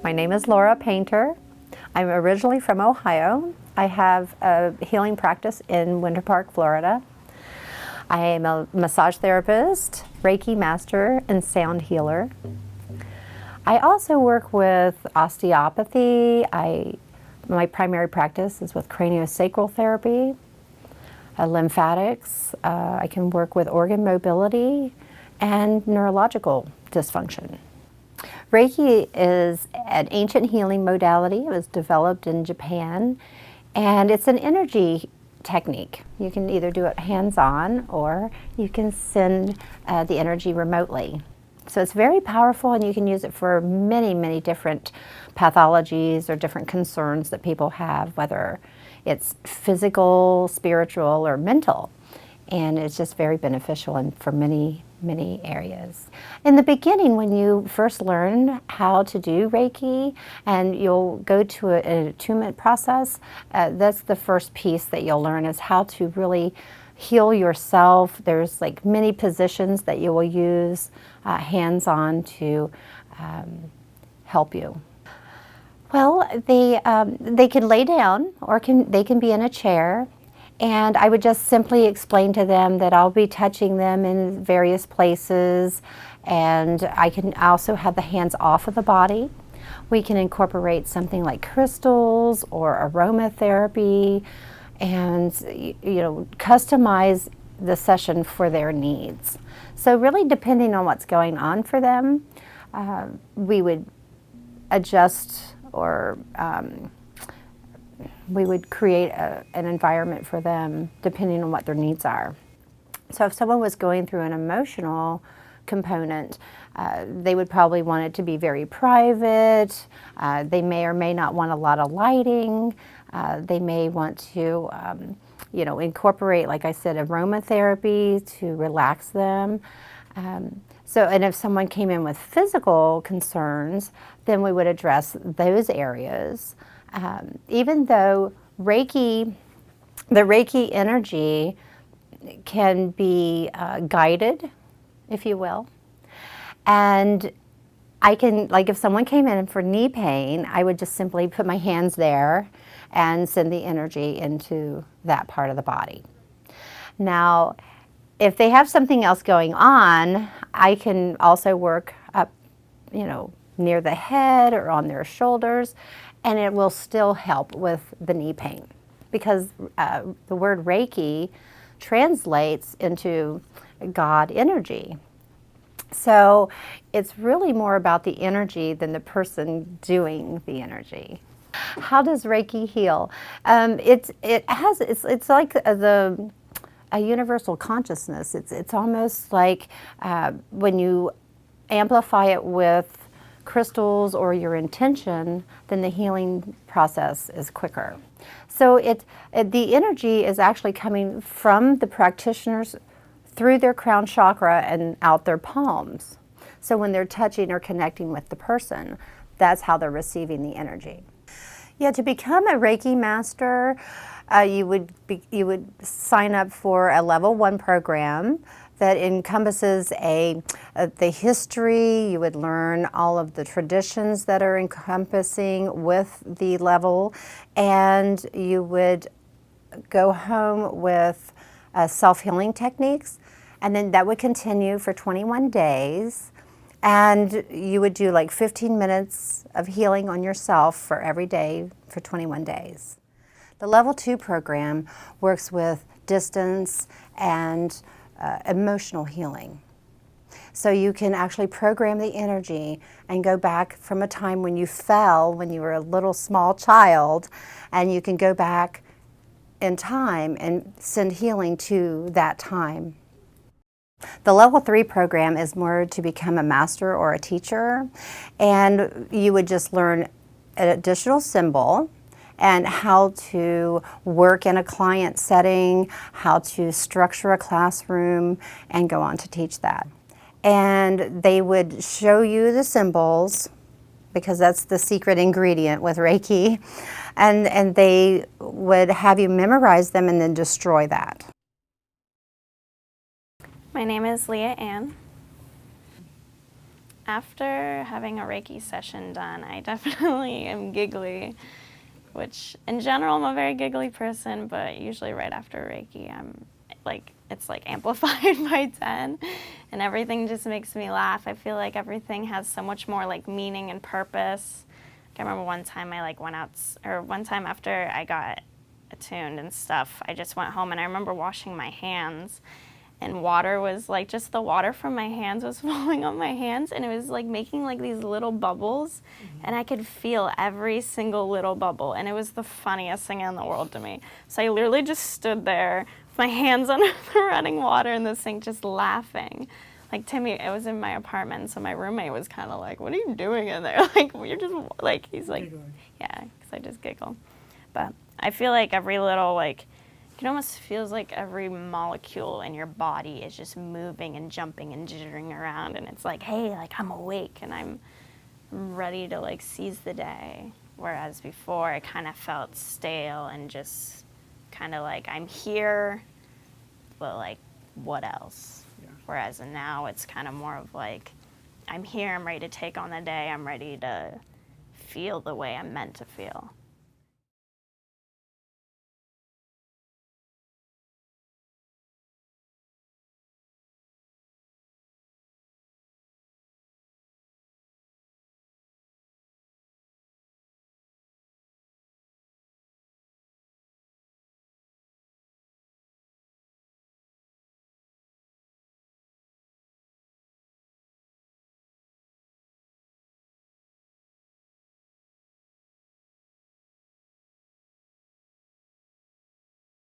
My name is Laura Painter. I'm originally from Ohio. I have a healing practice in Winter Park, Florida. I am a massage therapist, Reiki master, and sound healer. I also work with osteopathy. My primary practice is with CranioSacral Therapy, lymphatics. I can work with organ mobility and neurological dysfunction. Reiki is an ancient healing modality. It was developed in Japan, and it's an energy technique. You can either do it hands-on or you can send the energy remotely. So it's very powerful, and you can use it for many, many different pathologies or different concerns that people have, whether it's physical, spiritual, or mental. And it's just very beneficial for many, many areas. In the beginning, when you first learn how to do Reiki, and you'll go to an attunement process, that's the first piece that you'll learn, is how to really heal yourself. There's like many positions that you will use hands-on to help you. Well, they can lay down, or they can be in a chair. And I would just simply explain to them that I'll be touching them in various places, and I can also have the hands off of the body. We can incorporate something like crystals or aromatherapy, and customize the session for their needs. So really, depending on what's going on for them, we would adjust, or we would create an environment for them depending on what their needs are. So if someone was going through an emotional component, they would probably want it to be very private. They may or may not want a lot of lighting. They may want to incorporate, like I said, aromatherapy to relax them. And if someone came in with physical concerns, then we would address those areas. Even though the Reiki energy can be guided, if you will, and I can, like if someone came in for knee pain, I would just simply put my hands there and send the energy into that part of the body. Now, if they have something else going on, I can also work up, near the head or on their shoulders, and it will still help with the knee pain, because the word Reiki translates into God energy. So it's really more about the energy than the person doing the energy. How does Reiki heal? It's like a universal consciousness. It's almost like when you amplify it with crystals or your intention, then the healing process is quicker. So the energy is actually coming from the practitioners through their crown chakra and out their palms. So when they're touching or connecting with the person, that's how they're receiving the energy. Yeah, to become a Reiki master, you would sign up for a level 1 program that encompasses the history. You would learn all of the traditions that are encompassing with the level, and you would go home with self-healing techniques, and then that would continue for 21 days, and you would do like 15 minutes of healing on yourself for every day for 21 days. The level 2 program works with distance and emotional healing. So you can actually program the energy and go back from a time when you fell, when you were a little small child, and you can go back in time and send healing to that time. The level 3 program is more to become a master or a teacher, and you would just learn an additional symbol and how to work in a client setting, how to structure a classroom, and go on to teach that. And they would show you the symbols, because that's the secret ingredient with Reiki, and they would have you memorize them and then destroy that. My name is Leah Ann. After having a Reiki session done, I definitely am giggly, which in general I'm a very giggly person, but usually right after Reiki I'm like, it's like amplified by 10 and everything just makes me laugh. I feel like everything has so much more like meaning and purpose. I remember one time I like went out, or one time after I got attuned and stuff, I just went home and I remember washing my hands and water was like, just the water from my hands was falling on my hands and it was like making like these little bubbles and I could feel every single little bubble and it was the funniest thing in the world to me. So I literally just stood there with my hands under the running water in the sink just laughing. Like Timmy, it was in my apartment, so my roommate was kind of like, what are you doing in there? Like, you're just, like, he's like, yeah, because I just giggle. But I feel like every little, like, it almost feels like every molecule in your body is just moving and jumping and jittering around. And it's like, hey, like, I'm awake and I'm ready to, like, seize the day. Whereas before, it kind of felt stale and just kind of like, I'm here, but, like, what else? Yeah. Whereas now it's kind of more of like, I'm here, I'm ready to take on the day, I'm ready to feel the way I'm meant to feel.